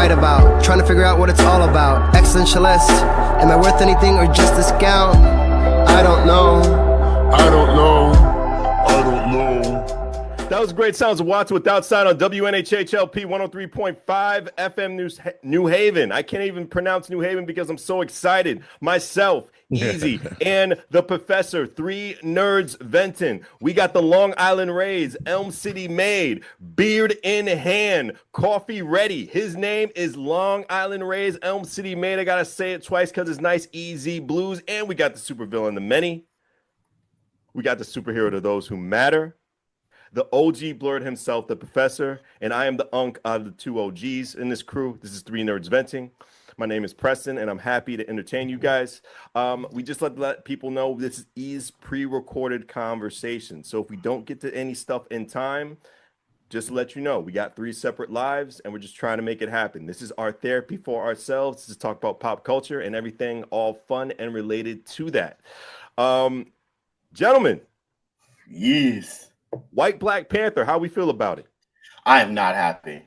write about. Trying to figure out what it's all about. Existentialist, am I worth anything or just discount? I don't know. I don't know. I don't know. That was great sounds of Watts with Outside on WNHHLP 103.5 FM News, New Haven. I can't even pronounce New Haven because I'm so excited. Myself, Easy, and the professor, 3 nerds venting. We got the Long Island Rays, Elm City made, beard in hand, coffee ready. His name is Long Island Rays, Elm City made. I gotta say it twice because it's nice, easy BlueZ. And we got the supervillain, the many. We got the superhero to those who matter. The OG blurred himself, the professor, and I am the unk out of the 2 OGs in this crew. This is 3 nerds venting. My name is Preston, and I'm happy to entertain you guys. We just let people know this is pre-recorded conversation. So if we don't get to any stuff in time, just to let you know, we got 3 separate lives, and we're just trying to make it happen. This is our therapy for ourselves. This is talk about pop culture and everything all fun and related to that. Gentlemen. Yes. White Black Panther, how we feel about it? I am not happy.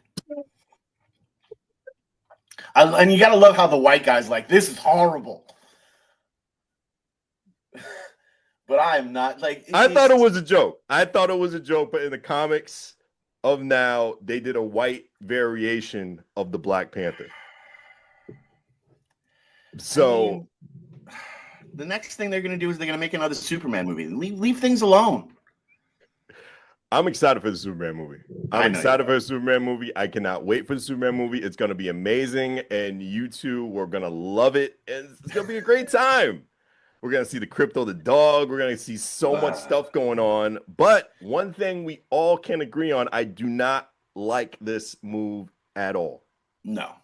And you got to love how the white guy's like, this is horrible. But I am not like. I thought it was a joke. But in the comics of now, they did a white variation of the Black Panther. So the next thing they're going to do is they're going to make another Superman movie. Leave things alone. I'm excited for the Superman movie. I'm excited for the Superman movie. I cannot wait for the Superman movie. It's going to be amazing. And you two were going to love it. And it's going to be a great time. We're going to see the Crypto the dog. We're going to see so much stuff going on. But one thing we all can agree on, I do not like this move at all. No.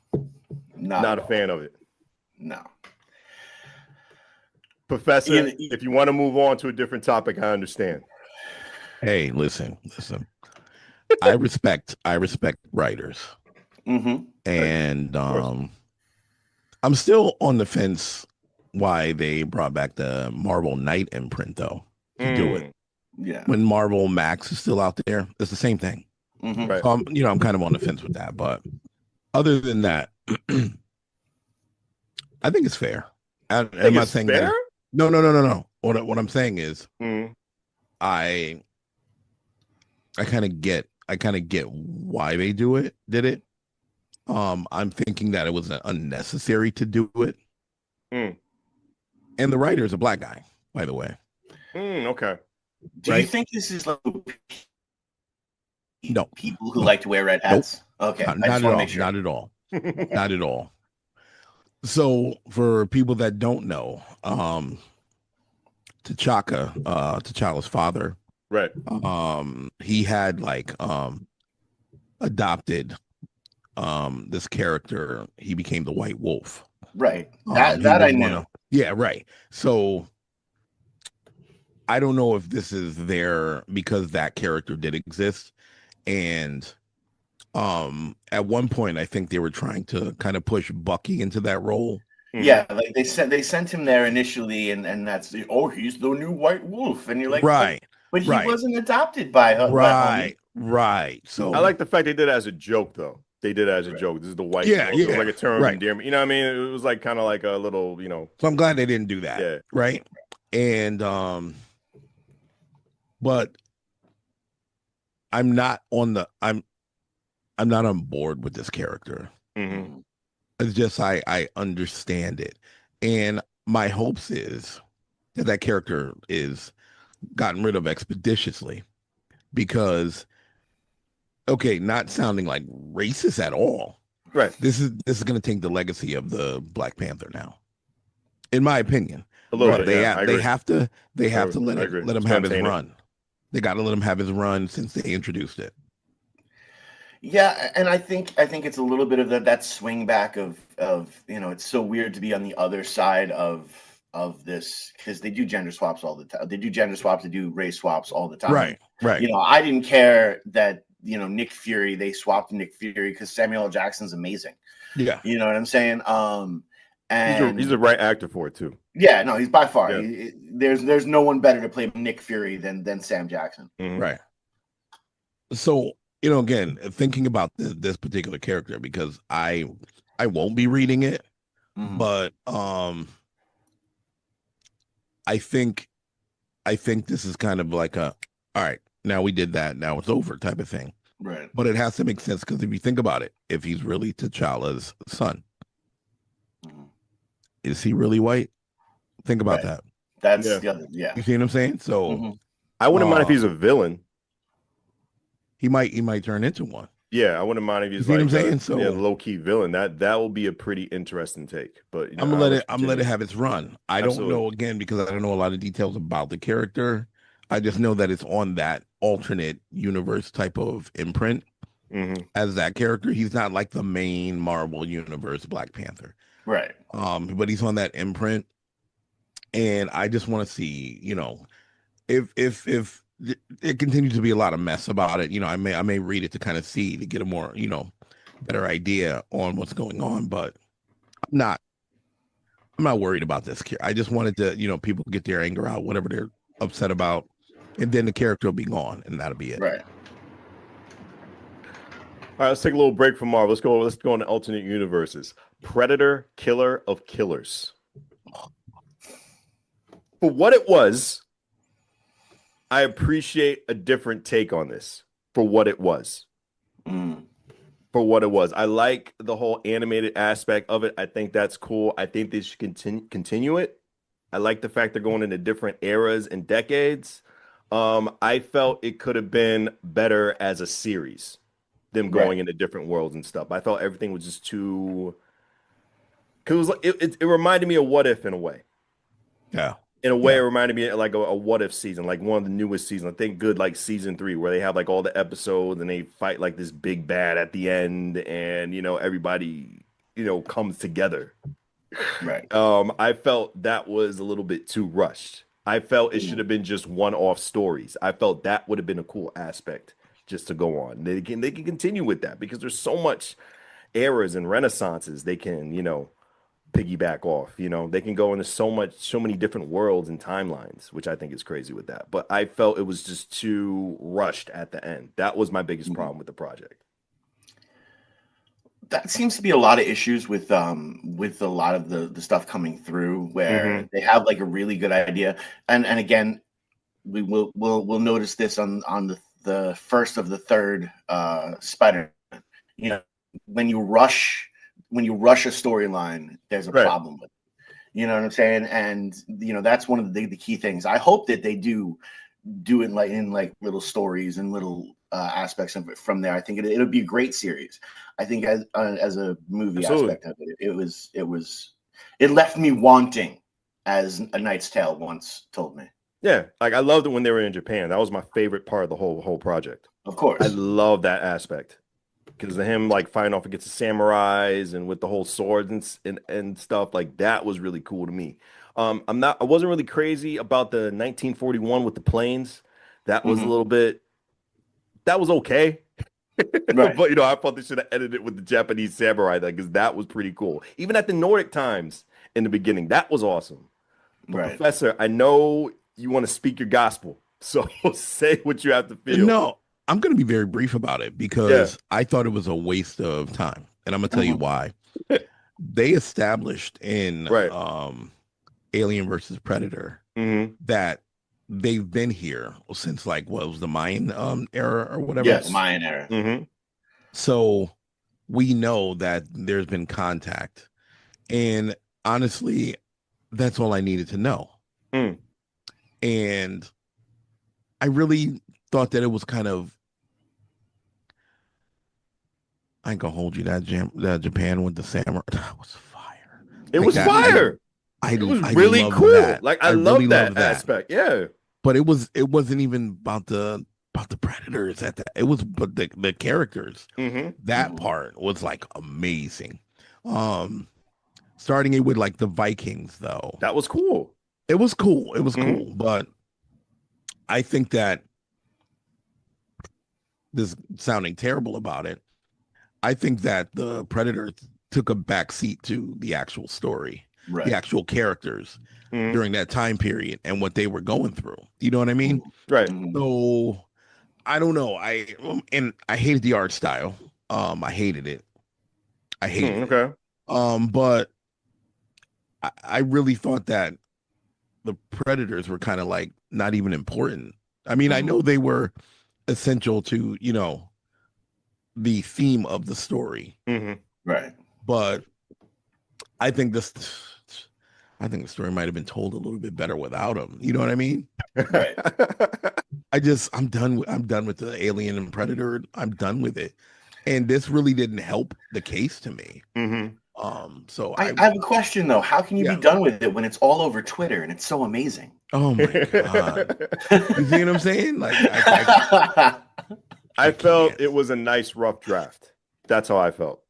Not a fan of it. No. Professor, if you want to move on to a different topic, I understand. Hey, listen. I respect writers, and I'm still on the fence why they brought back the Marvel Knight imprint though to do it. Yeah, when Marvel Max is still out there, it's the same thing. Right. So I'm kind of on the fence with that, but other than that, I think it's fair. I'm not saying fair. No. What I'm saying is, I kind of get why they did it. I'm thinking that it was unnecessary to do it. And the writer is a black guy, by the way. Okay. Do you think this is like no people who like to wear red hats? Nope. Okay, not at all. Not at all. So for people that don't know, T'Challa's father, right? He had adopted this character. He became the White Wolf. Right. That I knew. Yeah, right. So I don't know if this is there because that character did exist. And at one point I think they were trying to kind of push Bucky into that role. Yeah, like they sent him there initially, and that's he's the new White Wolf, and you're like, right. But he wasn't adopted by her. Right. So I like the fact they did it as a joke, though. They did it as a joke. This is the white. Yeah. It was like a term of endearment. You know what I mean? It was like kind of like a little, So I'm glad they didn't do that. Yeah. Right. And but I'm not on board with this character. Mm-hmm. It's just I understand it, and my hopes is that character is gotten rid of expeditiously, because not sounding like racist at all, right? This is going to take the legacy of the Black Panther now, in my opinion. A little bit. They have to let him have his run. They got to let him have his run since they introduced it. Yeah, and I think it's a little bit of that swing back of it's so weird to be on the other side of this, because they do gender swaps all the time. They do gender swaps, they do race swaps all the time. Right. I didn't care that Nick Fury, they swapped Nick Fury because Samuel L. Jackson's amazing. Yeah, you know what I'm saying. And he's the right actor for it too. Yeah, no, he's by far. Yeah. There's no one better to play Nick Fury than Sam Jackson. Mm-hmm. Right. So again, thinking about this particular character, because I won't be reading it, but I think this is kind of like a, all right, now we did that, now it's over type of thing. Right. But it has to make sense, because if you think about it, if he's really T'Challa's son, is he really white? Think about that. That's the other, You see what I'm saying? So I wouldn't mind if he's a villain. He might turn into one. Yeah, I wouldn't mind if he's what I'm like saying? a So low-key villain. That will be a pretty interesting take. But I'm gonna let it have its run. I don't know, again, because I don't know a lot of details about the character. I just know that it's on that alternate universe type of imprint as that character. He's not like the main Marvel universe Black Panther. Right. But he's on that imprint. And I just want to see, if it continues to be a lot of mess about it, I may read it to kind of see, to get a more, better idea on what's going on. But I'm not worried about this. I just wanted to, people get their anger out, whatever they're upset about, and then the character will be gone, and that'll be it. Right. All right, let's take a little break from Marvel. Let's go into alternate universes. Predator, Killer of Killers. For what it was, I appreciate a different take on this. For what it was. For what it was. I like the whole animated aspect of it. I think that's cool. I think they should continue it. I like the fact they're going into different eras and decades. I felt it could have been better as a series, them going into different worlds and stuff. I felt everything was just too... Because it reminded me of What If in a way. Yeah. In a way, it reminded me of like a What If season, like one of the newest seasons. I think good, like season 3, where they have like all the episodes and they fight like this big bad at the end, and everybody comes together. Right. I felt that was a little bit too rushed. I felt it should have been just one-off stories. I felt that would have been a cool aspect just to go on. They can continue with that, because there's so much eras and renaissances they can piggyback off. They can go into so many different worlds and timelines, which I think is crazy with that. But I felt it was just too rushed at the end. That was my biggest problem with the project. That seems to be a lot of issues with a lot of the stuff coming through, where they have like a really good idea, and again, we'll notice this on the first of the third Spider. When you rush a storyline, there's a problem with it. You know what I'm saying? And that's one of the key things. I hope that they do it in little stories and little aspects of it from there. I think it'll be a great series. I think as a movie aspect of it, it left me wanting, as A Knight's Tale once told me. Yeah, like I loved it when they were in Japan. That was my favorite part of the whole project. Of course, I love that aspect, because of him like fighting off against the samurais and with the whole swords and stuff, like that was really cool to me. I wasn't really crazy about the 1941 with the planes. That was a little bit, that was okay. Right. But I thought they should have edited it with the Japanese samurai, because that was pretty cool. Even at the Nordic times in the beginning, that was awesome. But Professor, I know you want to speak your gospel, so say what you have to feel. No, I'm going to be very brief about it, because I thought it was a waste of time, and I'm going to tell you why. They established in Alien versus Predator that they've been here since what was the Mayan era or whatever. Yes, Mayan era. So we know that there's been contact, and honestly, that's all I needed to know. And I really thought that it was kind of, I ain't gonna hold you, that Japan with the samurai, that was fire. It was fire. It was really cool. That. Like I love really that aspect. Yeah. But it wasn't even about the predators at that. It was but the characters. That part was like amazing. Starting it with like the Vikings though. That was cool. It was cool. It was cool. But I think that, this sounding terrible about it, I think that the Predators took a backseat to the actual story, the actual characters during that time period and what they were going through. You know what I mean? Right. So I don't know. I hated the art style. I hated it. I hated it. Okay. But I really thought that the predators were kind of like not even important. I mean, I know they were essential to, the theme of the story, Right. but I think this, I think the story might have been told a little bit better without them. You know what I mean? Right. I'm done with the Alien and Predator. I'm done with it, and this really didn't help the case to me. So I have a question though. How can you be yeah. done with it when it's all over Twitter and it's so amazing? Oh my god, you see what I'm saying? Like I felt can't. it was a nice rough draft. That's how I felt.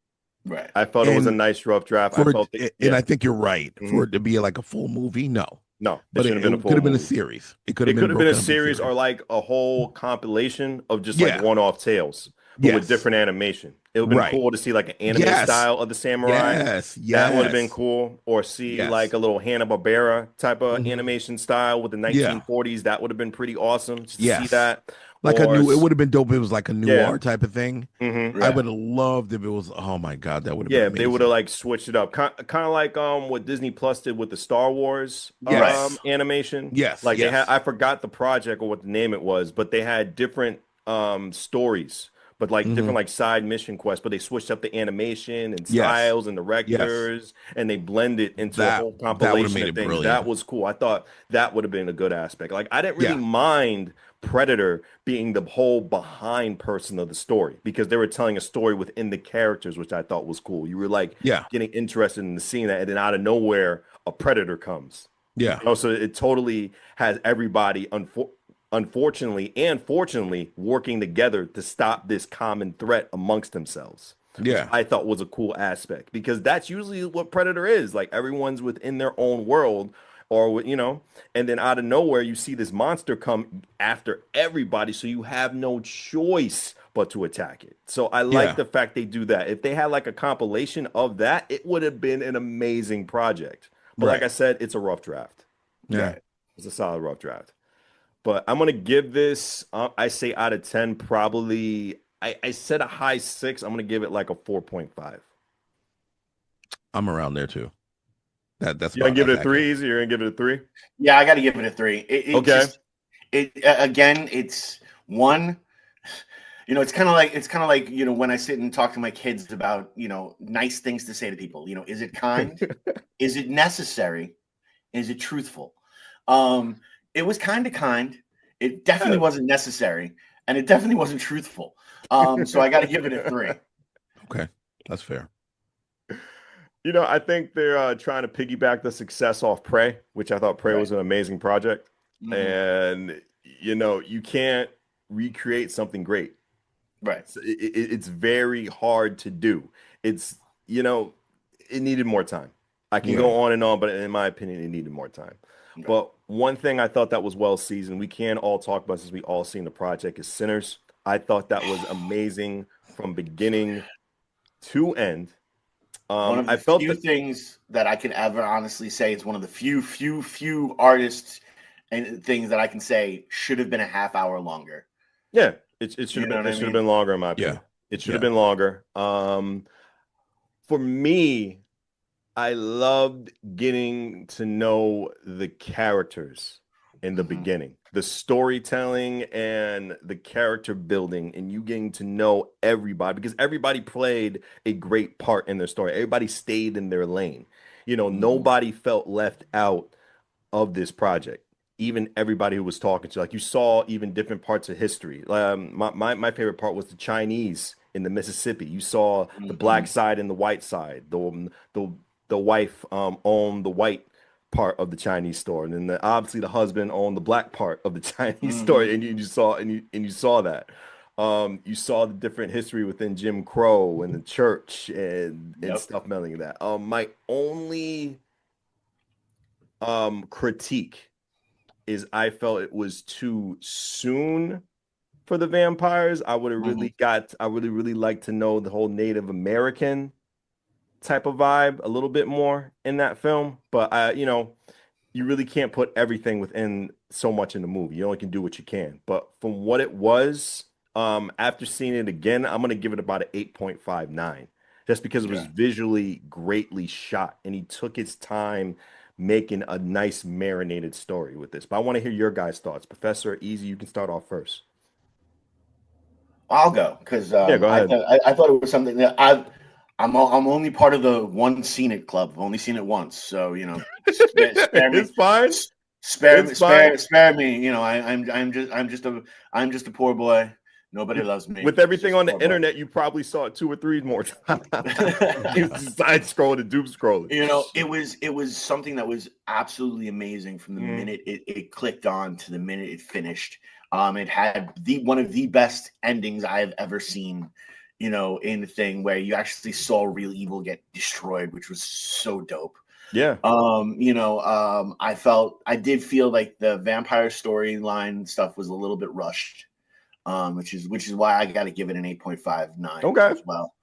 Right. I felt it was a And nice rough draft. I for felt it, yeah. and I think you're right for it to be like a full movie. No, No, it but shouldn't have been a it could full have been a movie. series. It could have It been could have been a broken up in series or series. like a whole compilation of just like Yeah. one-off tales, but with Yes. different animation. It would have been Right. cool to see like an anime Yes. style of the samurai. Yes. That would have been Yes. cool. Or see like Yes. a little Hanna-Barbera type of Mhm. animation style with the Yeah. 1940s. That would have been pretty awesome just to see Yes. that. Like a Or new. It would have been dope if it was like a yeah. noir type of thing. I Yeah. would have loved if it was. Oh my god, that would have been Yeah, if they would have amazing. like switched it up, kind of like what Disney Plus did with the Star Wars Yes. animation. Yes. Like they had, Yes. I forgot the project or what the name it was, but they had different stories, but like Hmm. different like side mission quests. But they switched up the animation and Yes. styles and Yes. directors, and they blended into a That whole that would have compilation made of it things. brilliant. That was cool. I thought that would have been a good aspect. Like I didn't really Yeah. mind Predator being the whole behind person of the story because they were telling a story within the characters, which I thought was cool. You were like Yeah. getting interested in the scene that, and then out of nowhere, a predator comes. Yeah. So it totally has everybody, unfortunately and fortunately, working together to stop this common threat amongst themselves, which Yeah. I thought was a cool aspect because that's usually what Predator is. Like everyone's within their own world, or and then out of nowhere you see this monster come after everybody, so you have no choice but to attack it. So I like Yeah. the fact they do that. If they had like a compilation of that, it would have been an amazing project. But like I Right. said, it's a rough draft. Yeah. Right. It's a solid rough draft. But I'm gonna give this, I say out of 10, probably. I said a high 6. I'm gonna give it like a 4.5. I'm around there too. That's You gonna about give that's it a accurate. 3 easy? You're gonna give it a 3? Yeah, I got to give it a 3. It Okay. just again, it's one. It's kind of like when I sit and talk to my kids about nice things to say to people. Is it kind? Is it necessary? Is it truthful? Um, it was kind of kind. It definitely Yeah. wasn't necessary, and it definitely wasn't truthful. So I got to give it a 3. Okay. That's fair. I think they're trying to piggyback the success off Prey, which I thought Prey Right. was an amazing project. Mhm. And you can't recreate something great. Right. It's very hard to do. It's it needed more time. I can Yeah. go on and on, but in my opinion, it needed more time. Okay. But one thing I thought that was well seasoned, we can all talk about since we all seen the project, is Sinners. I thought that was amazing from beginning to end. One of I the felt few that things that I can ever honestly say it's one of the few artists and things that I can say should have been a half hour longer. yeah, it should You have know been what I it should have mean? been longer in my opinion. Yeah. It should Yeah. have been longer. For me, I loved getting to know the characters in the Mhm. beginning, the storytelling and the character building, and you getting to know everybody because everybody played a great part in their story. Everybody stayed in their lane. Mhm. Nobody felt left out of this project. Even everybody who was talking to, like you saw even different parts of history. My favorite part was the Chinese in the Mississippi. You saw the black Mhm. side and the white side. The wife owned the white part of the Chinese store, and then obviously the husband owned the black part of the Chinese store, Mhm. and you saw that. You saw the different history within Jim Crow and the church and Yep. stuff melding that. My only critique is I felt it was too soon for the vampires. I would have Mhm. I really like to know the whole Native American type of vibe a little bit more in that film. But you really can't put everything within so much in the movie. You only can do what you can. But from what it was, after seeing it again, I'm gonna give it about an 8.59, just because it was visually greatly shot, and he took his time making a nice marinated story with this. But I want to hear your guys' thoughts. Professor Easy, you can start off first. I'll go because Yeah, go ahead. I thought it was something that I'm only part of the one seen it club. I've only seen it once, so spare me. It's fine. Spare It's fine. spare me. I'm just a poor boy. Nobody loves me. With everything on the internet, you probably saw it 2 or 3 more times. You side scrolling and doom scrolling. It was something that was absolutely amazing from the minute it clicked on to the minute it finished. It had one of the best endings I have ever seen, in the thing where you actually saw real evil get destroyed, which was so dope. Yeah. I did feel like the vampire storyline stuff was a little bit rushed. Which is why I got to give it an 8.59 as well.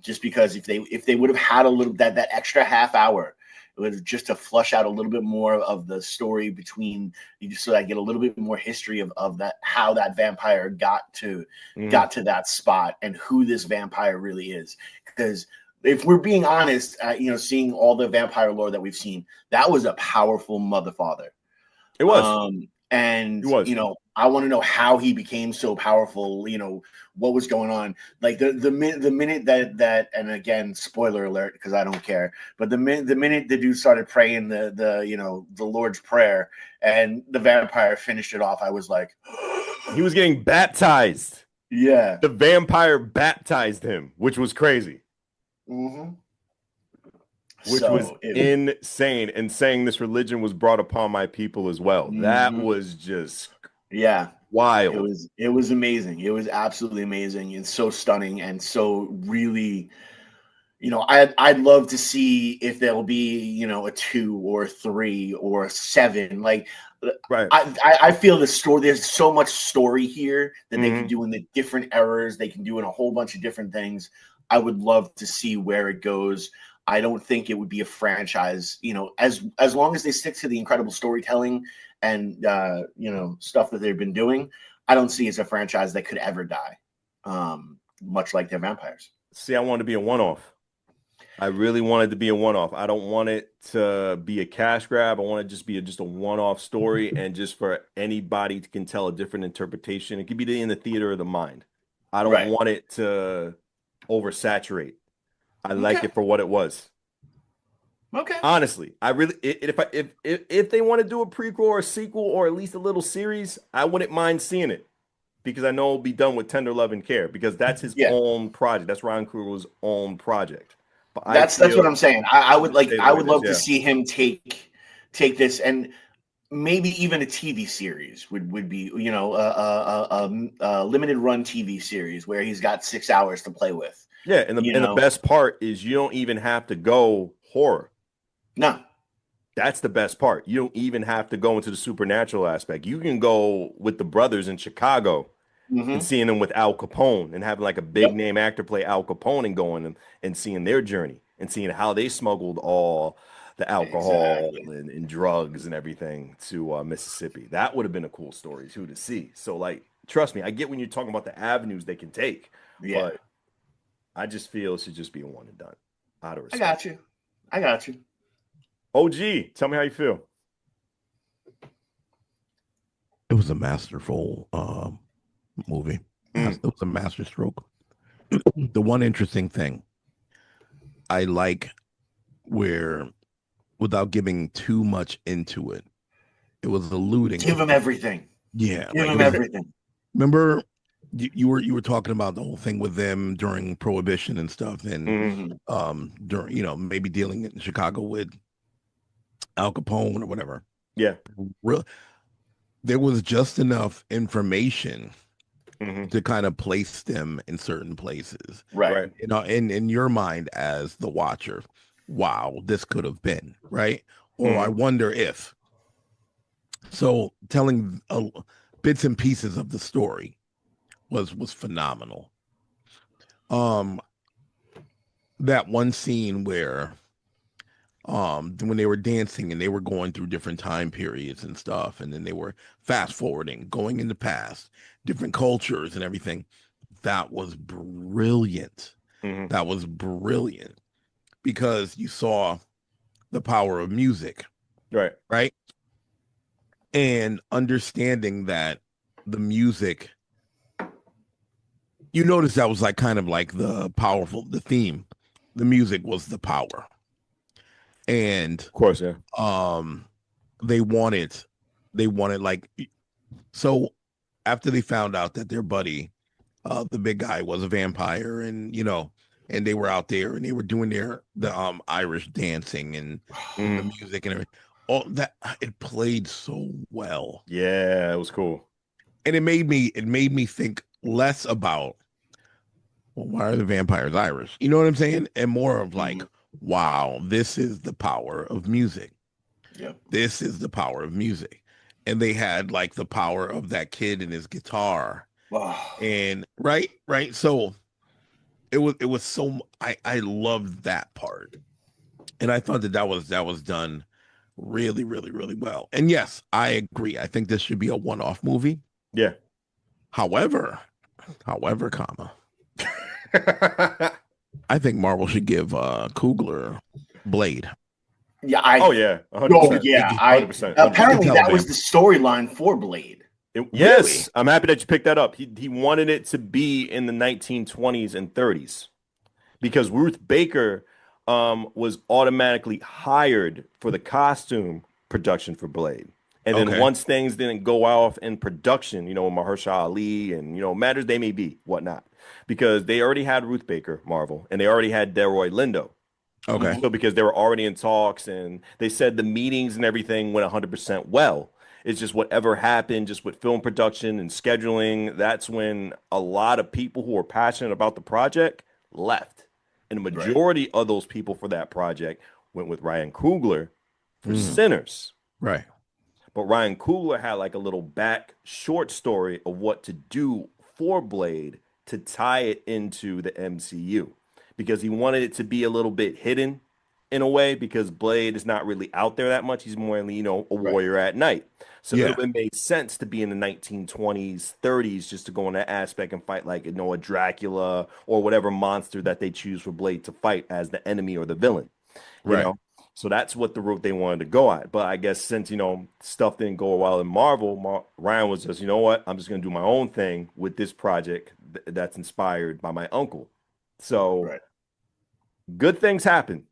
Just because if they would have had a little that extra half hour, it was just to flush out a little bit more of the story between, so I get a little bit more history of that, how that vampire got to that spot and who this vampire really is. Because if we're being honest, seeing all the vampire lore that we've seen, that was a powerful mother father. It was. And it was. I want to know how he became so powerful. What was going on? Like the minute that and again, spoiler alert because I don't care. But the minute the dude started praying the Lord's Prayer and the vampire finished it off, I was like, he was getting baptized. Yeah, the vampire baptized him, which was crazy. Mm-hmm. Which was insane, and saying this religion was brought upon my people as well. Mm-hmm. That was just wild. It was amazing. It was absolutely amazing and so stunning and so really, I'd love to see if there'll be a 2 or 3 or 7. Like, right. I feel the story. There's so much story here that they can do in the different eras. They can do in a whole bunch of different things. I would love to see where it goes. I don't think it would be a franchise, as long as they stick to the incredible storytelling and, stuff that they've been doing. I don't see it's a franchise that could ever die, much like their vampires. See, I want to be a one-off. I really wanted to be a one-off. I don't want it to be a cash grab. I want it to just be a one-off story, and just for anybody can tell a different interpretation. It could be in the theater of the mind. I don't want it to oversaturate. I like it for what it was. Okay. Honestly, I really, if they want to do a prequel or a sequel or at least a little series, I wouldn't mind seeing it, because I know it'll be done with tender love and care, because that's his own project. That's Ryan Coogler's own project. But that's what I'm saying. I would love to see him take this, and maybe even a TV series would be, a limited run TV series where he's got 6 hours to play with. Yeah, and the best part is you don't even have to go horror. No. That's the best part. You don't even have to go into the supernatural aspect. You can go with the brothers in Chicago and seeing them with Al Capone and having like a big name actor play Al Capone and going and seeing their journey and seeing how they smuggled all the alcohol and drugs and everything to Mississippi. That would have been a cool story too to see. So, like, trust me, I get when you're talking about the avenues they can take, but I just feel it should just be a one and done. Out of respect. I got you. OG, tell me how you feel. It was a masterful movie. It was a masterstroke. The one interesting thing I like, where, without giving too much into it, it was alluding. Give him everything. Yeah, give him everything. Remember, you were talking about the whole thing with them during Prohibition and stuff, and during maybe dealing in Chicago with Al Capone or whatever. Yeah, there was just enough information to kind of place them in certain places, right? In your mind as the watcher, wow, this could have been right, or I wonder if. So telling bits and pieces of the story was phenomenal. That one scene where when they were dancing and they were going through different time periods and stuff, and then they were fast forwarding, going in the past, different cultures and everything. That was brilliant. That was brilliant because you saw the power of music, right, and understanding that the music, you notice that was like kind of like the theme. The music was the power. And of course, yeah. They wanted like, so after they found out that their buddy, the big guy, was a vampire, and and they were out there and they were doing the Irish dancing and the music and everything. All that, it played so well. Yeah, it was cool. And it made me think less about, well, why are the vampires Irish? You know what I'm saying? And more of like, wow, this is the power of music. Yep. This is the power of music. And they had like the power of that kid and his guitar. Wow. And right. So it was so, I loved that part. And I thought that was done really, really, really well. And yes, I agree. I think this should be a one-off movie. Yeah. However, comma, I think Marvel should give Coogler Blade. Yeah, oh yeah, 100%. Oh yeah, 100%. Apparently that was the storyline for Blade. Yes, Really? I'm happy that you picked that up. He wanted it to be in the 1920s and 30s because Ruth Baker was automatically hired for the costume production for Blade. And then once things didn't go off in production, Mahershala Ali and, matters they may be, whatnot, because they already had Ruth Baker, Marvel, and they already had Delroy Lindo. Okay. So because they were already in talks and they said the meetings and everything went 100% well. It's just whatever happened just with film production and scheduling. That's when a lot of people who were passionate about the project left. And the majority of those people for that project went with Ryan Coogler for Sinners. Right. But Ryan Coogler had like a little back short story of what to do for Blade to tie it into the MCU because he wanted it to be a little bit hidden in a way because Blade is not really out there that much. He's more, a warrior at night. So it would make sense to be in the 1920s, 30s, just to go in that aspect and fight like, a Dracula or whatever monster that they choose for Blade to fight as the enemy or the villain. You know? So that's what the route they wanted to go at. But I guess since, stuff didn't go well in Marvel, Ryan was just, I'm just going to do my own thing with this project that's inspired by my uncle. So good things happen.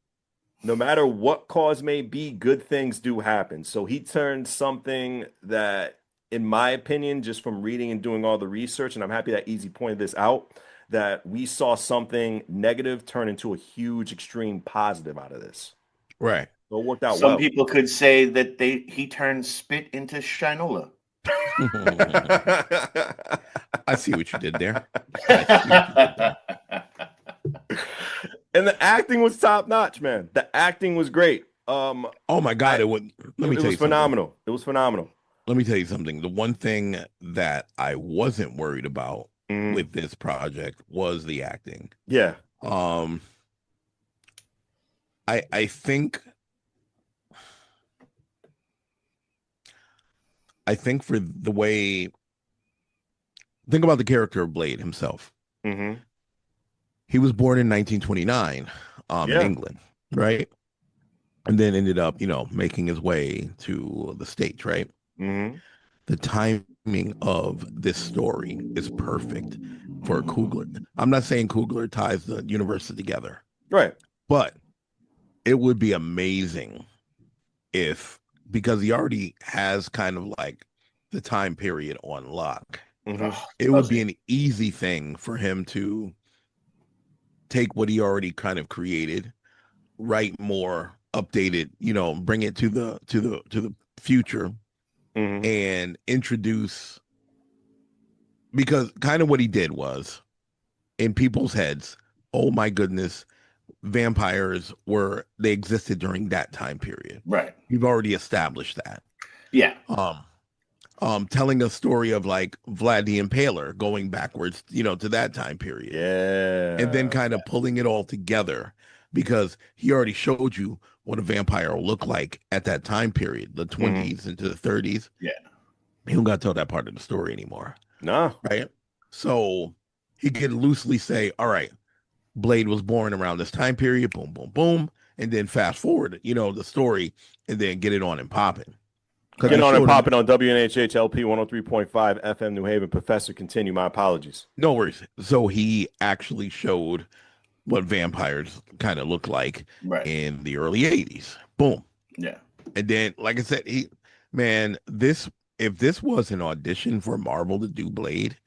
No matter what cause may be, good things do happen. So he turned something that, in my opinion, just from reading and doing all the research, and I'm happy that Easy pointed this out, that we saw something negative turn into a huge, extreme positive out of this. Right. So it worked out Some well. people could say that he turned spit into Shinola. I see what you did there. And the acting was top notch, man. The acting was great. Oh my God! Let me tell you something. Phenomenal. It was phenomenal. Let me tell you something. The one thing that I wasn't worried about with this project was the acting. Yeah. I think for the way, think about the character of Blade himself. He was born in 1929 in England, right? And then ended up, making his way to the States, right? The timing of this story is perfect for Coogler. I'm not saying Coogler ties the universe together. Right. But it would be amazing because he already has kind of like the time period on lock. It would be an easy thing for him to take what he already kind of created, write more, update it, bring it to the future and introduce, because kind of what he did was in people's heads, oh my goodness, vampires they existed during that time period. Right. You've already established that. Yeah. Telling a story of like Vlad the Impaler going backwards, to that time period. Yeah. And then kind of pulling it all together because he already showed you what a vampire will look like at that time period, the 20s into the 30s. Yeah. He don't got to tell that part of the story anymore. No. Right. So he could loosely say, all right, Blade was born around this time period, boom, boom, boom. And then fast forward, the story and then get it on and popping. Get on and popping on WNHHLP 103.5 FM New Haven. Professor, continue. My apologies. No worries. So he actually showed what vampires kind of look like in the early 80s. Boom. Yeah. And then, like I said, if this was an audition for Marvel to do Blade,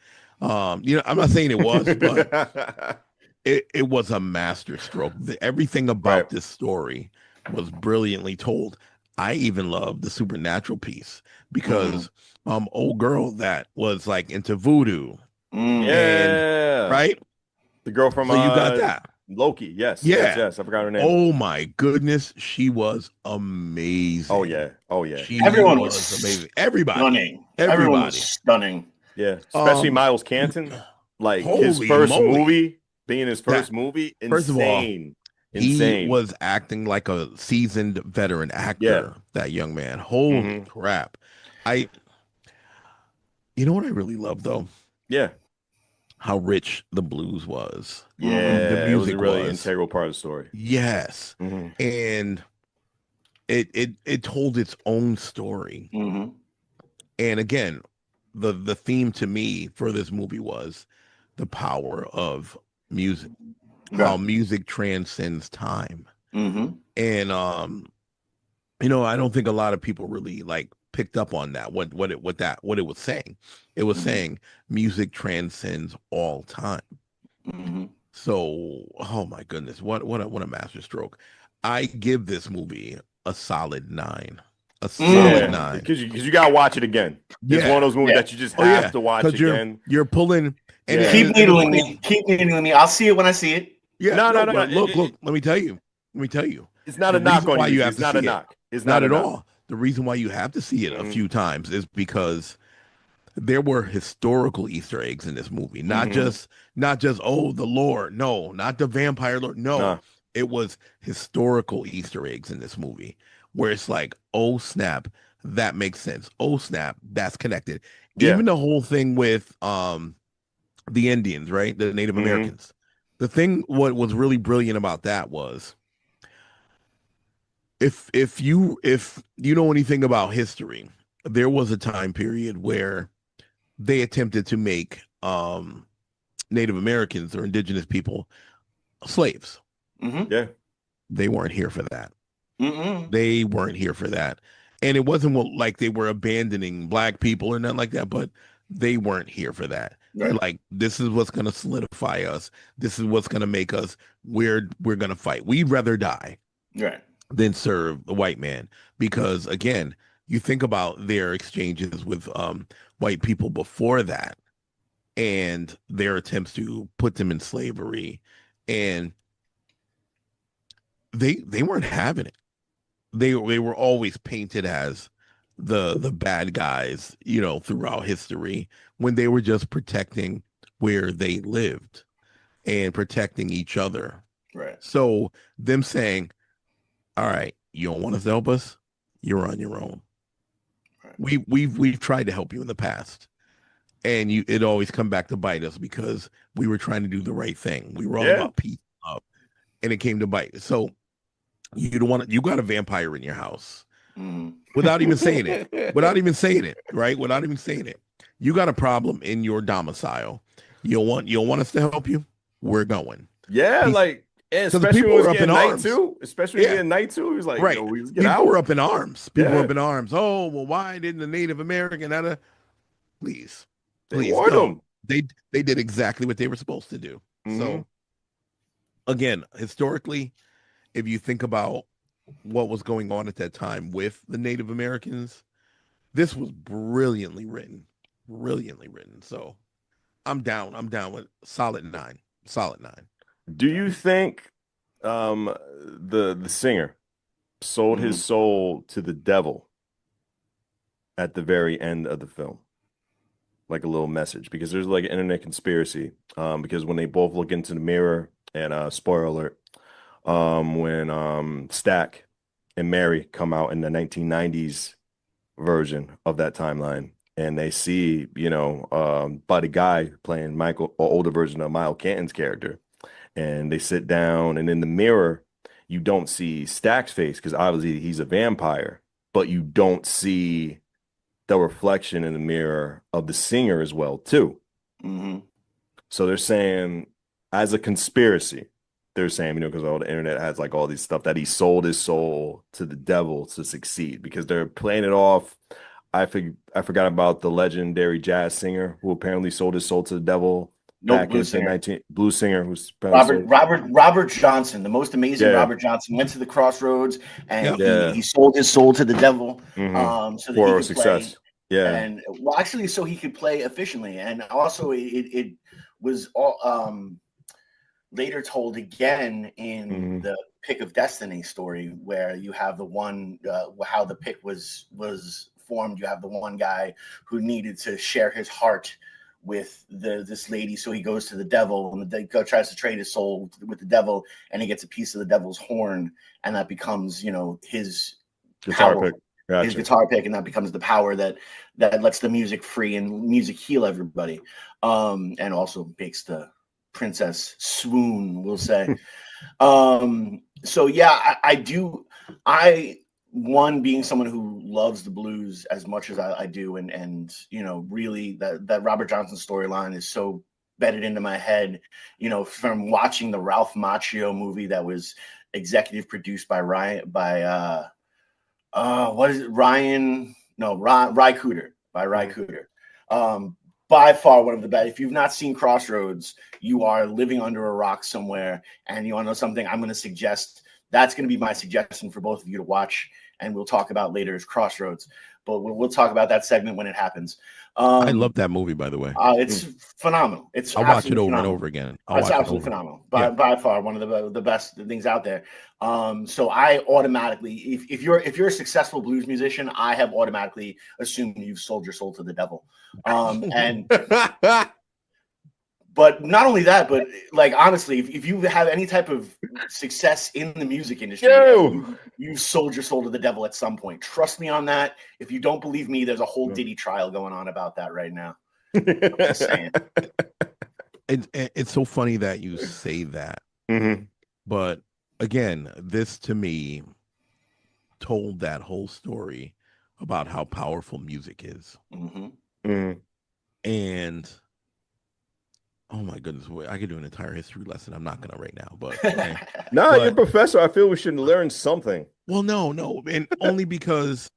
I'm not saying it was, but it was a master stroke. Everything about this story was brilliantly told. I even love the supernatural piece because old girl that was like into voodoo. Right? The girl from so you got that. Loki. Yes. Yeah. Yes. I forgot her name. Oh my goodness. She was amazing. Oh yeah. Everyone was amazing. Everybody. Stunning. Everyone was stunning. Yeah. Especially Miles Canton. Like his first movie, being his first movie. Insane. First of all, he was acting like a seasoned veteran actor, that young man. Holy crap. You know what I really love though? Yeah. How rich the blues was. Yeah. The music it was a really integral part of the story. Yes. And it told its own story. And again, the theme to me for this movie was the power of music. How music transcends time. And I don't think a lot of people really like picked up on that. What it was saying. It was saying music transcends all time. So, oh my goodness, what a master stroke. I give this movie a solid 9. A solid 9. Because you gotta watch it again. It's one of those movies that you just have to watch again. You're pulling and keep needling me. Keep needling me. I'll see it when I see it. Yeah, no. Look. Let me tell you. It's not a knock on you. It's not a knock. It's not at all. The reason why you have to see it a few times is because there were historical Easter eggs in this movie. Not just the lore. No, not the vampire lore. No. It was historical Easter eggs in this movie where it's like, oh snap, that makes sense. Oh snap, that's connected. Yeah. Even the whole thing with the Indians, right? The Native Americans. The thing, what was really brilliant about that was, if you know anything about history, there was a time period where they attempted to make Native Americans or indigenous people slaves. Yeah, they weren't here for that. They weren't here for that, and it wasn't like they were abandoning black people or nothing like that, but they weren't here for that. Right. Like, this is what's going to solidify us. This is what's going to make us we're going to fight. We'd rather die than serve the white man. Because again, you think about their exchanges with white people before that and their attempts to put them in slavery, and they weren't having it. They were always painted as the bad guys, throughout history, when they were just protecting where they lived and protecting each other. Right. So them saying, all right, you don't want us to help us, you're on your own. Right. We've tried to help you in the past, and it always come back to bite us because we were trying to do the right thing. We were all about peace up, and it came to bite. So you got a vampire in your house. Without even saying it, right? Without even saying it, you got a problem in your domicile. You don't want us to help you? We're going. Yeah, especially when it was getting night too. Especially getting night too. He was like, right. People were up in arms. People were up in arms. Oh, well, why didn't the Native American please warn them? They did exactly what they were supposed to do. So again, historically, if you think about what was going on at that time with the Native Americans, this was brilliantly written. So I'm down with solid 9. Do you think the singer sold his soul to the devil at the very end of the film? Like a little message, because there's like an internet conspiracy. Because when they both look into the mirror, and spoiler alert, when Stack and Mary come out in the 1990s version of that timeline, and they see, Buddy Guy playing Michael, or older version of Miles Canton's character, and they sit down, and in the mirror, you don't see Stack's face because obviously he's a vampire, but you don't see the reflection in the mirror of the singer as well, too. Mm-hmm. So they're saying, as a conspiracy, they're saying, because all the internet has like all these stuff that he sold his soul to the devil to succeed, because they're playing it off. I forgot about the legendary jazz singer who apparently sold his soul to the devil. Blues singer. Blues singer who's Robert Johnson, the most amazing Robert Johnson, went to the Crossroads and he sold his soul to the devil, so that he could success. Play. Yeah, and well, actually, so he could play efficiently, and also it was all later told again in the Pick of Destiny story, where you have the one how the pick was formed. You have the one guy who needed to share his heart with this lady, so he goes to the devil, and the guy tries to trade his soul with the devil, and he gets a piece of the devil's horn, and that becomes his guitar power, pick. Gotcha. His guitar pick, and that becomes the power that lets the music free and music heal everybody, and also makes the princess swoon, we'll say. So yeah, I one, being someone who loves the blues as much as I do, and really that Robert Johnson storyline is so bedded into my head, from watching the Ralph Macchio movie that was executive produced by Ry Cooder. By far one of the best. If you've not seen Crossroads, you are living under a rock somewhere, and you want to know something, I'm going to suggest that's going to be my suggestion for both of you to watch, and we'll talk about later is Crossroads. But we'll talk about that segment when it happens. I love that movie, by the way. It's phenomenal. I'll watch it over and over again. It's absolutely phenomenal. By far one of the best things out there. So I automatically, if you're a successful blues musician, I have automatically assumed you've sold your soul to the devil. And but not only that, but like honestly, if you have any type of success in the music industry, you've sold your soul to the devil at some point. Trust me on that. If you don't believe me, there's a whole Diddy trial going on about that right now. I'm just saying. It's so funny that you say that. But again, this to me told that whole story about how powerful music is. And oh my goodness, I could do an entire history lesson. I'm not gonna right now, but you're a professor. I feel we should learn something. Well, no, and only because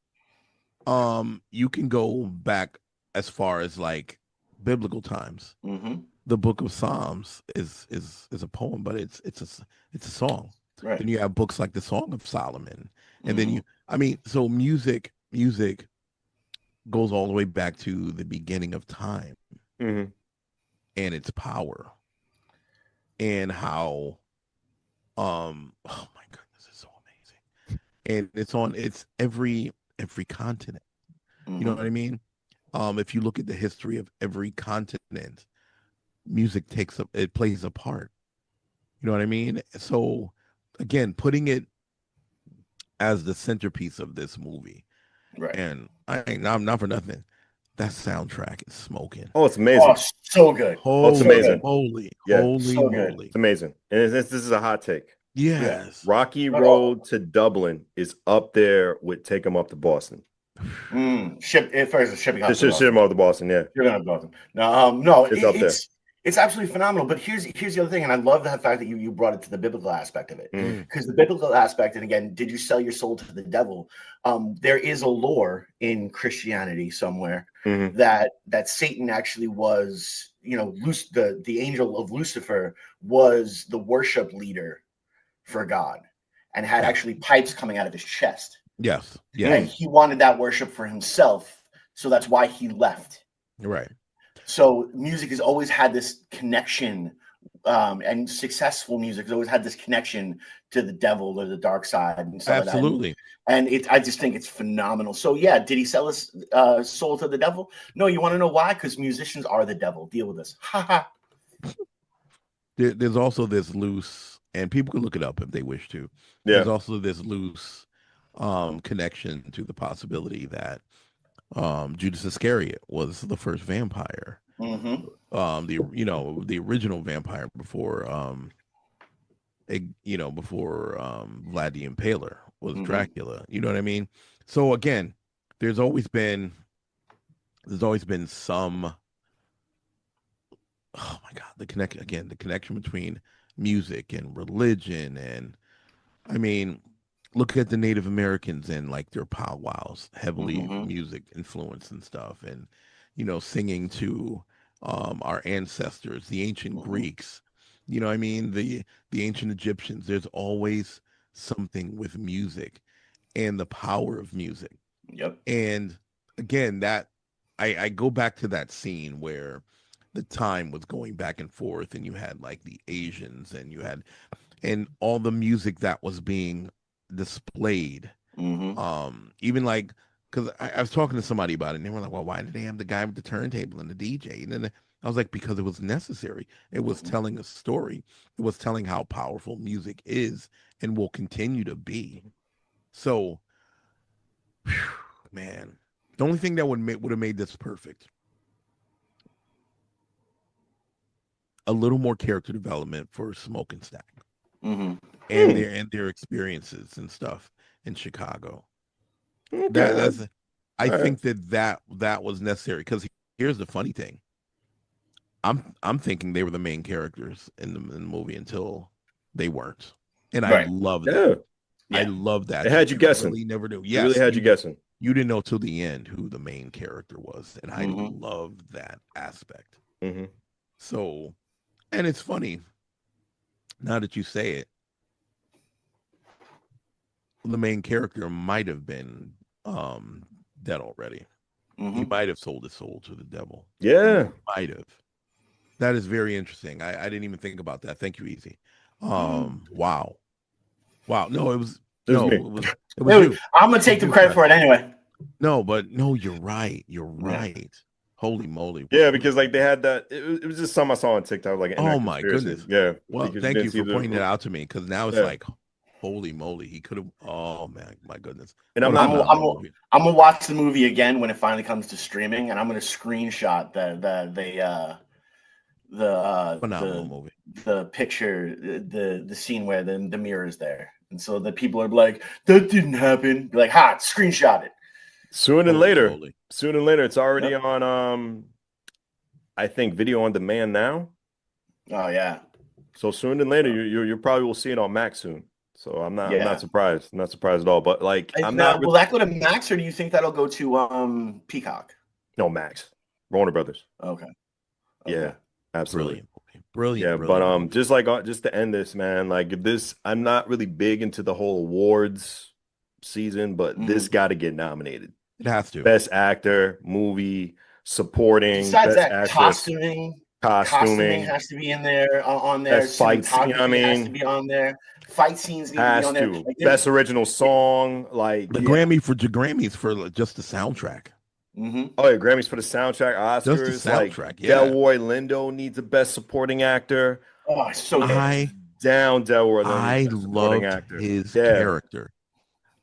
you can go back as far as like biblical times. The Book of Psalms is a poem, but it's a song. Right. Then you have books like the Song of Solomon, and then so music goes all the way back to the beginning of time. And its power, and how oh my goodness, it's so amazing. And it's every continent. You know what I mean? If you look at the history of every continent, music plays a part. You know what I mean? So again, putting it as the centerpiece of this movie, right? And I'm not for nothing, that soundtrack is smoking. Oh, it's amazing. Oh, so good. It's amazing. Holy so moly. It's amazing. And this is a hot take. Yes. Rocky Road to Dublin is up there with Take 'Em Up to Boston. Shipping up to Boston, yeah. No, it's up there. It's absolutely phenomenal. But here's the other thing, and I love the fact that you brought it to the biblical aspect of it, because the biblical aspect, and again, did you sell your soul to the devil? There is a lore in Christianity somewhere that Satan actually was, the angel of Lucifer was the worship leader for God, and had actually pipes coming out of his chest. Yes. And he wanted that worship for himself, so that's why he left. Right. So music has always had this connection, and successful music has always had this connection to the devil or the dark side and stuff. Absolutely. And I just think it's phenomenal. So yeah, did he sell his soul to the devil? No. You want to know why? Because musicians are the devil. Deal with this. There's also this loose, and people can look it up if they wish to. Yeah. There's also this loose connection to the possibility that Judas Iscariot was the first vampire. Mm-hmm. The original vampire before before Vlad the Impaler was Dracula. You know what I mean? So again, there's always been some, oh my God, the connection between music and religion. And I mean, look at the Native Americans and like their powwows, heavily music influence and stuff, and singing to our ancestors, the ancient Greeks, I mean, the ancient Egyptians. There's always something with music and the power of music. Yep. And again, that I go back to that scene where the time was going back and forth, and you had like the Asians, and you had all the music that was being displayed. Even like, because I was talking to somebody about it, and they were like, "Well, why did they have the guy with the turntable and the DJ?" And then I was like, "Because it was necessary. It was telling a story. It was telling how powerful music is and will continue to be." So, whew, man, the only thing that would have made this perfect, a little more character development for Smoke and Stack, and their experiences and stuff in Chicago. Okay. I think that was necessary, because here's the funny thing. I'm thinking they were the main characters in the movie until they weren't, and I love that. Yeah. I love that. It had you guessing. Really never knew. Yes, it really had you guessing. You didn't know till the end who the main character was, and I love that aspect. So, and it's funny now that you say it. The main character might have been dead already. He might have sold his soul to the devil. Yeah, might have. That is very interesting. I didn't even think about that. Thank you, Easy. Wow. No, it was me. It was you. I'm gonna take the credit for it anyway. No, you're right. You're right. Holy moly. Yeah, because like they had that. It was just something I saw on TikTok. Like, oh my goodness. Yeah. Well, thank you for pointing it out to me, because now it's like, holy moly, he could have. Oh man, my goodness. And I'm gonna watch the movie again when it finally comes to streaming, and I'm gonna screenshot phenomenal movie. The picture, the scene where the mirror is there, and so the people are like, "That didn't happen." Be like, "Ha! Screenshot it." Sooner than later, it's already on. I think video on demand now. Oh yeah. So sooner than later, you probably will see it on Max soon. So I'm not surprised. I'm not surprised at all. But like, will that go to Max, or do you think that'll go to Peacock? No, Max. Warner Brothers. Okay. Yeah, absolutely. Brilliant. Yeah, but just to end this, man, like this, I'm not really big into the whole awards season, but this got to get nominated. It has to. Best actor, movie, supporting. Besides best that, actress, costuming has to be in there. On there, best fight scene. has to be on there. Fight scenes need to be on there. Like, best original song, like the Grammys for just the soundtrack. Oh yeah, Grammys for the soundtrack, Oscars. Just the soundtrack. Like, Delroy Lindo needs a best supporting actor. Oh, so Delroy Lindo. I loved his character.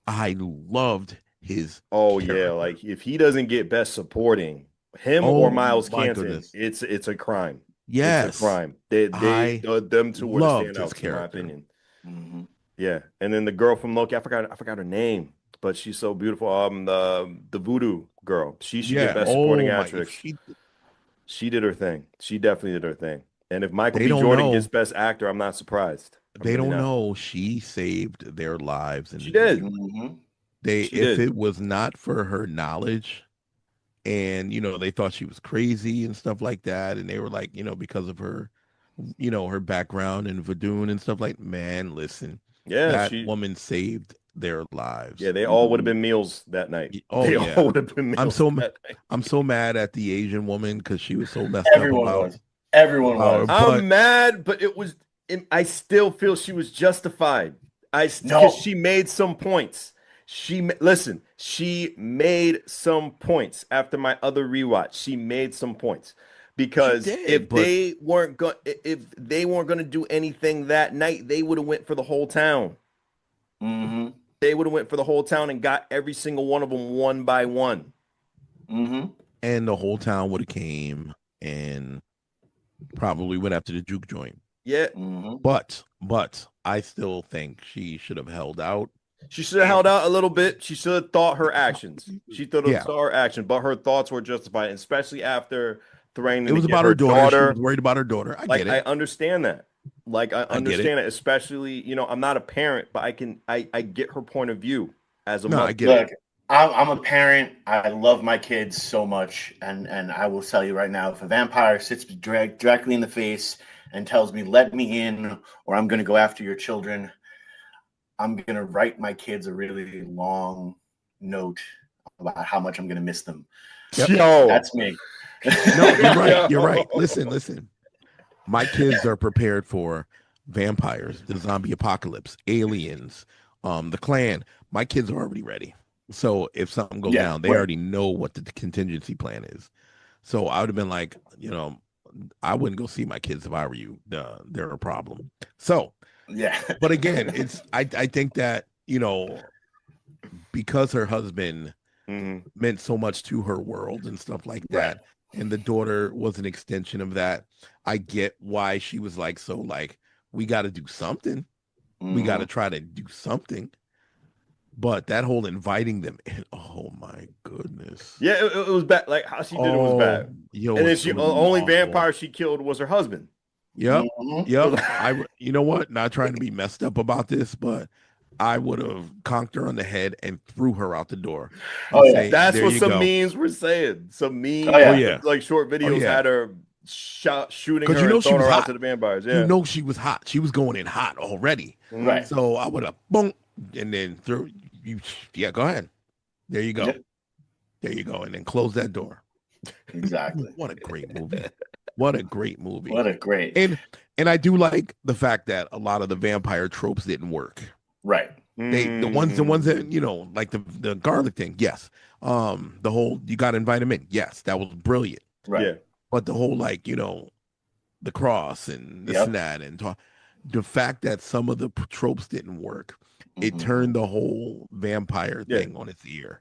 I loved his. Yeah, like if he doesn't get best supporting, him or Miles Canton, it's a crime. Yes, it's a crime. Them two were to stand out, in my opinion. Yeah, and then the girl from Loki, I forgot her name, but she's so beautiful. The voodoo girl, she should get best supporting actress. She did her thing. She definitely did her thing. And if Michael B. Jordan gets best actor, I'm not surprised. They don't know she saved their lives, and she did. If it was not for her knowledge, and they thought she was crazy and stuff like that, and they were like, because of her, her background in voodoo and stuff like, man, listen, that woman saved their lives. Yeah, they all would have been meals that night. Oh, they all would have been meals. I'm so mad at the Asian woman, because she was so messed Everyone up about. Was. Everyone was. I'm mad, but it was. I still feel she was justified. Because she made some points. She made some points after my other rewatch. She made some points. Because if they weren't going to do anything that night, they would have went for the whole town. they would have went for the whole town and got every single one of them one by one. And the whole town would have came and probably went after the juke joint. Yeah. But I still think she should have held out. She should have held out a little bit. She should have thought her actions. She thought her action, but her thoughts were justified, especially after threatening. It was about her daughter. She was worried about her daughter. I get it. I understand that. Like I understand it, especially, you know, I'm not a parent, but I get her point of view as a mother. I get it. I'm a parent. I love my kids so much, and I will tell you right now, if a vampire sits directly in the face and tells me, "Let me in," or "I'm going to go after your children," I'm going to write my kids a really long note about how much I'm going to miss them. Yep. Yo. That's me. No, you're right. You're right. Listen. My kids are prepared for vampires, the zombie apocalypse, aliens, the Klan. My kids are already ready. So if something goes down, they already know what the contingency plan is. So I would have been like, you know, I wouldn't go see my kids if I were you. They're a problem. So but again, I think that, you know, because her husband meant so much to her world and stuff like that, and the daughter was an extension of that, I get why she was like, so like, we got to do something. We got to try to do something. But that whole inviting them in, oh my goodness. Yeah, it was bad. Like how she did it was bad. And then the only vampire she killed was her husband. Yep. You know what? Not trying to be messed up about this, but I would have conked her on the head and threw her out the door. That's what some memes were saying. Some memes, like short videos had her shooting her and throwing her out to the vampires. Yeah, you know she was hot. She was going in hot already. Right. So I would have boom and then throw you. Yeah, go ahead. There you go. Yep. There you go, and then close that door. Exactly. What a great movie. What a great movie. What a great. And I do like the fact that a lot of the vampire tropes didn't work. Right. The ones that, you know, like the garlic thing, yes. The whole you got to invite him in, yes, that was brilliant. Right. Yeah. But the whole, like, you know, the cross and this and that, and the fact that some of the tropes didn't work, it turned the whole vampire thing on its ear,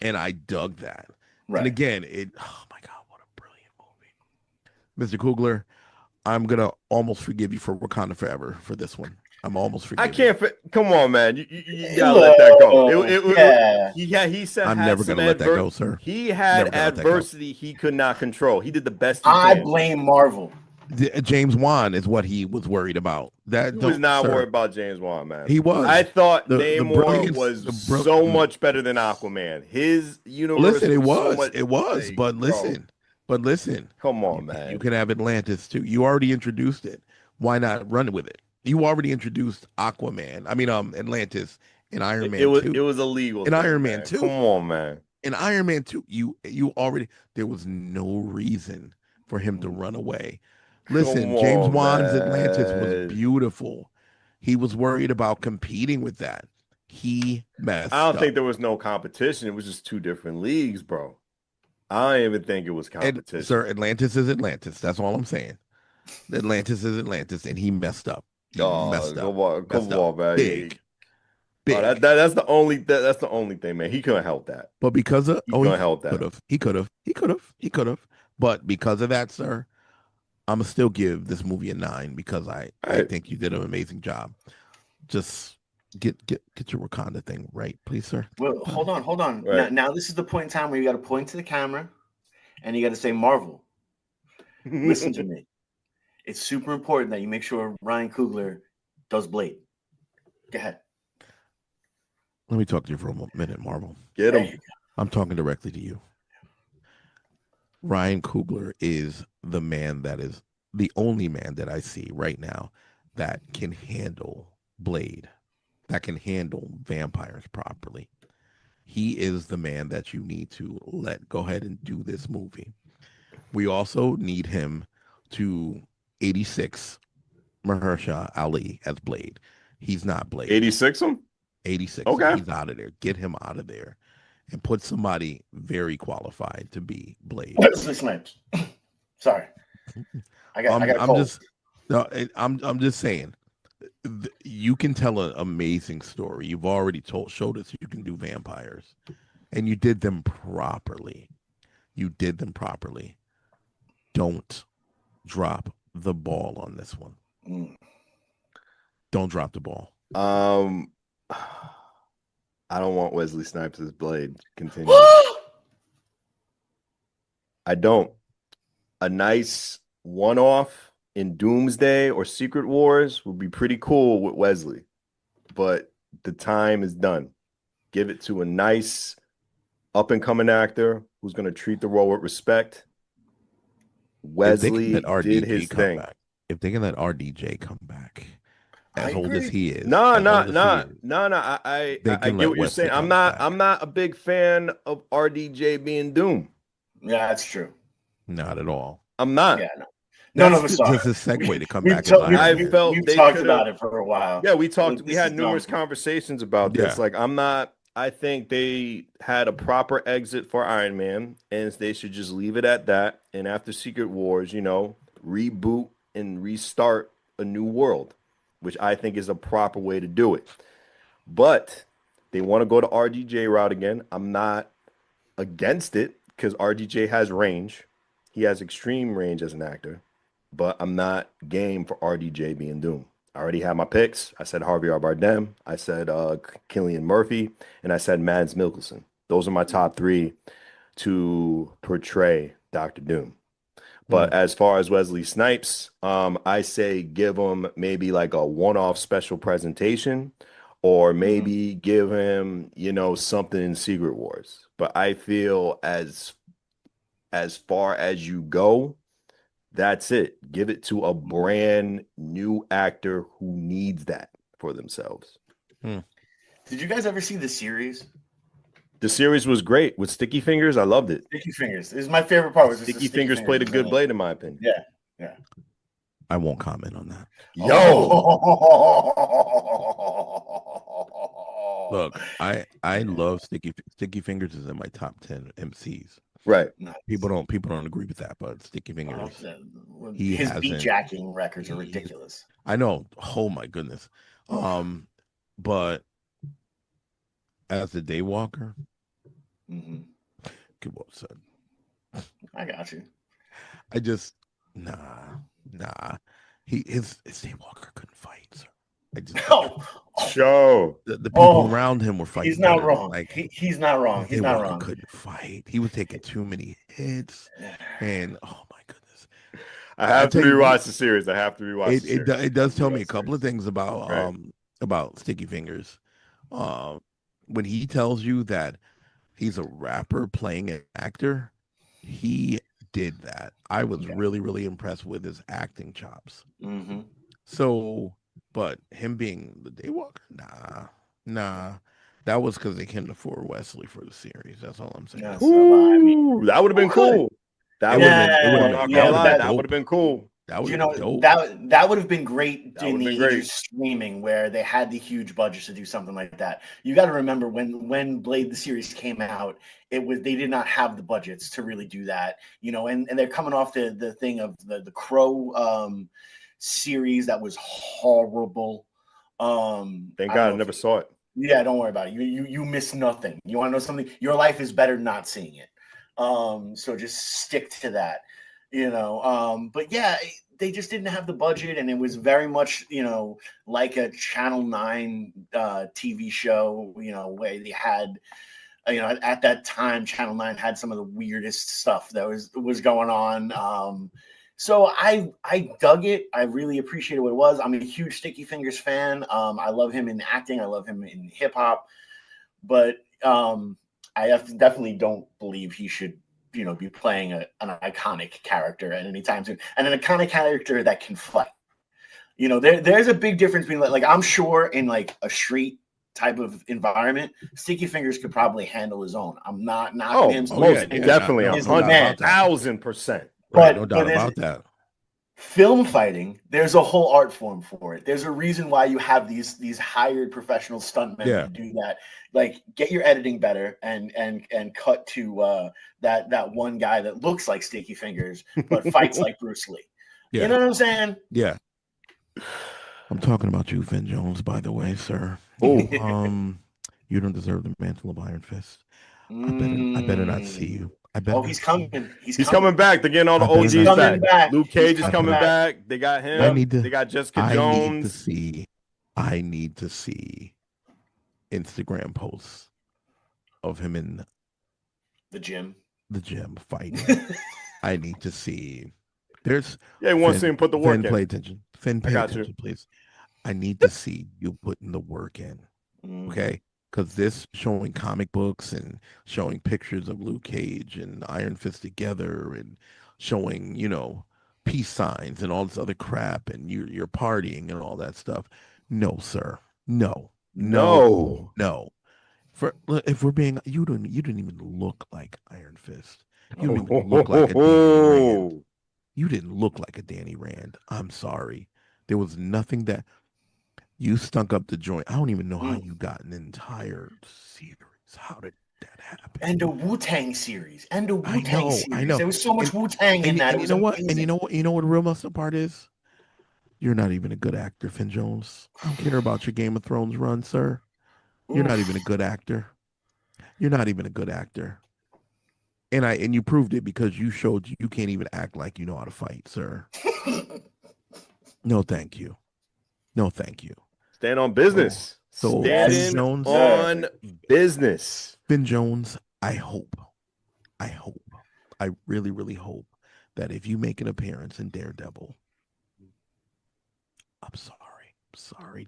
and I dug that. Right. And again, oh my God, what a brilliant movie, Mr. Kugler. I'm gonna almost forgive you for Wakanda Forever for this one. I'm almost forgiving. I can't. Come on, man. You gotta let that go. He said I'm never gonna let that go, sir. He had adversity he could not control. He did the best. I blame Marvel. James Wan is what he was worried about. That he was not worried about James Wan, man. He was. I thought Namor was so much better than Aquaman. His universe. Listen, it was. But listen. Come on, man. You can have Atlantis too. You already introduced it. Why not run with it? You already introduced Aquaman. I mean, Atlantis in Iron Man 2. It was illegal. In Iron Man 2. Come on, man. In Iron Man 2, you already, there was no reason for him to run away. Listen, James Wan's Atlantis was beautiful. He was worried about competing with that. He messed I don't think there was no competition. It was just two different leagues, bro. I don't even think it was competition. Sir, Atlantis is Atlantis. That's all I'm saying. Atlantis is Atlantis, and he messed up. Come on, man. Big. Oh, that's the only thing, man. He couldn't help that. But because of he could have. But because of that, sir, I'm gonna still give this movie a 9 because I think you did an amazing job. Just get your Wakanda thing right, please, sir. Well, hold on. Right. Now this is the point in time where you got to point to the camera, and you got to say, Marvel, listen to me. It's super important that you make sure Ryan Coogler does Blade. Go ahead. Let me talk to you for a minute, Marvel. Get him. I'm talking directly to you. Ryan Coogler is the man that is the only man that I see right now that can handle Blade, that can handle vampires properly. He is the man that you need to let go ahead and do this movie. We also need him to 86 Mahershala Ali as Blade. He's not Blade. 86 him? 86. Okay. He's out of there. Get him out of there and put somebody very qualified to be Blade. Wesley Snipes. Sorry. I got I'm just saying you can tell an amazing story. You've already showed us you can do vampires, and you did them properly. Don't drop the ball on this one. Don't drop the ball. I don't want Wesley Snipes' blade continue. I don't. A nice one-off in Doomsday or Secret Wars would be pretty cool with Wesley, but the time is done. Give it to a nice up-and-coming actor who's going to treat the role with respect. Wesley did his thing. If they can let RDJ come back, as old as he is. No. I get what you're saying. I'm not a big fan of RDJ being Doom. Yeah, that's true. Not at all. I'm not. Yeah, no. None of us are. Just a segue to come back. I felt we talked about it for a while. Yeah, we talked. We had numerous conversations about this. Like, I'm not. I think they had a proper exit for Iron Man, and they should just leave it at that. And after Secret Wars, reboot and restart a new world, which I think is a proper way to do it. But they want to go to RDJ route again. I'm not against it because RDJ has range. He has extreme range as an actor, but I'm not game for RDJ being Doom. I already have my picks. I said Javier Bardem. I said Cillian Murphy, and I said Mads Mikkelsen. Those are my top three to portray Dr. Doom. But as far as Wesley Snipes, I say give him maybe like a one-off special presentation, or maybe give him, something in Secret Wars. But I feel as far as you go, that's it. Give it to a brand new actor who needs that for themselves. Did you guys ever see the series? The series was great with Sticky Fingers. I loved it. Sticky Fingers. This is my favorite part. Sticky Fingers played a good blade, in my opinion. Yeah. I won't comment on that. Look, I love Sticky Fingers is in my top 10 MCs. Right. People don't agree with that, but Sticky Fingers. His beat jacking records are ridiculous. I know. Oh my goodness. But as the Daywalker, good well said. I got you. I just nah. His Daywalker couldn't fight, sir. The people around him were fighting. He's not wrong. Like he's not wrong. He's not wrong. Couldn't fight. He was taking too many hits, and oh my goodness. I have to rewatch the series. It does tell me a couple of things about Sticky Fingers. When he tells you that he's a rapper playing an actor, he did that. I was really, really impressed with his acting chops. So, but him being the Daywalker, nah. That was because they couldn't afford Wesley for the series. That's all I'm saying. That would have been cool. That would have been cool. That would have been great in the age of streaming, where they had the huge budget to do something like that. You got to remember when Blade the series came out, they did not have the budgets to really do that, and they're coming off the thing of the Crow series that was horrible. Thank God I never saw it. Yeah, don't worry about it. You miss nothing. You want to know something? Your life is better not seeing it. So just stick to that. But yeah, they just didn't have the budget, and it was very much, like a Channel 9 TV show, where they had, at that time, Channel 9 had some of the weirdest stuff that was going on. So I dug it. I really appreciated what it was. I'm a huge Sticky Fingers fan. I love him in acting. I love him in hip hop, but I definitely don't believe he should be playing an iconic character at any time soon, and an iconic character that can fight. There's a big difference between like I'm sure in like a street type of environment, Sticky Fingers could probably handle his own. I'm not knocking him. Definitely, 1,000%. Right, no doubt about that. Film fighting, there's a whole art form for it. There's a reason why you have these hired professional stuntmen to do that. Like, get your editing better and cut to that one guy that looks like Sticky Fingers but fights like Bruce Lee. You know what I'm saying? Yeah. I'm talking about you, Finn Jones, by the way, sir. Oh, You don't deserve the mantle of Iron Fist. I better not see you. I better. Oh, he's coming. he's coming back. They're getting all the I better OGs not- coming back. Luke Cage He's is coming coming back. They got him. They got Jessica Jones. I need to see Instagram posts of him in the gym fighting. I need to see. There's Yeah, he wants to see him put the work Finn, in. pay attention. Finn, pay attention, please. I need to see you putting the work in. Okay? Because this showing comic books and showing pictures of Luke Cage and Iron Fist together and showing, peace signs and all this other crap and you're partying and all that stuff. No, sir. No. If we're being, you didn't even look like Iron Fist. You didn't even look like a Danny Rand. You didn't look like a Danny Rand. I'm sorry. There was nothing that you stunk up the joint. I don't even know how you got an entire series. How did that happen? And a Wu-Tang series. I know. There was so much Wu-Tang in that. And you know what? And you know what the real messed up part is? You're not even a good actor, Finn Jones. I don't care about your Game of Thrones run, sir. You're not even a good actor. You're not even a good actor. And you proved it because you showed you can't even act like you know how to fight, sir. No, thank you. No, thank you. Stand on business. So Standing on business. Finn Jones, I really, really hope that if you make an appearance in Daredevil, I'm sorry.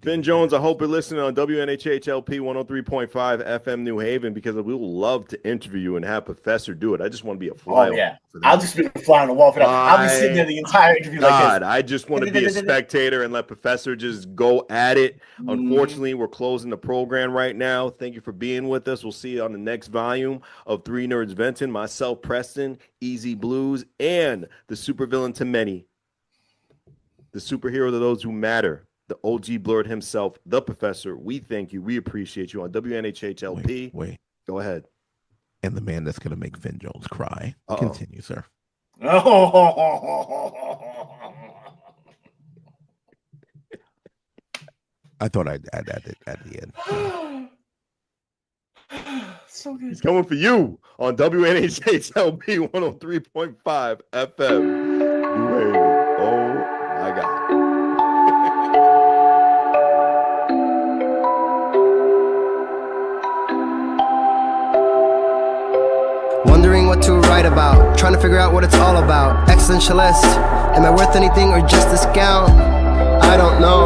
Finn Jones, I hope you're listening on WNHHLP 103.5 FM New Haven because we will love to interview you and have Professor do it. I just want to be a fly. Oh, yeah. I'll just be a fly on the wall for that. I'll be sitting there the entire interview like this. I just want to be a spectator and let Professor just go at it. Unfortunately, we're closing the program right now. Thank you for being with us. We'll see you on the next volume of Three Nerds Venting. Myself, Preston, Easy BlueZ, and the supervillain to many, the superhero to those who matter. The OG Blurred himself, the Professor. We thank you. We appreciate you on WNHHLP. Wait. Go ahead. And the man that's going to make Finn Jones cry. Continue, sir. I thought I'd add that at the end. So good. He's coming for you on WNHHLP 103.5 FM. New Haven. Oh, my God. Wondering what to write about, trying to figure out what it's all about. Existentialist, am I worth anything or just discount? I don't know.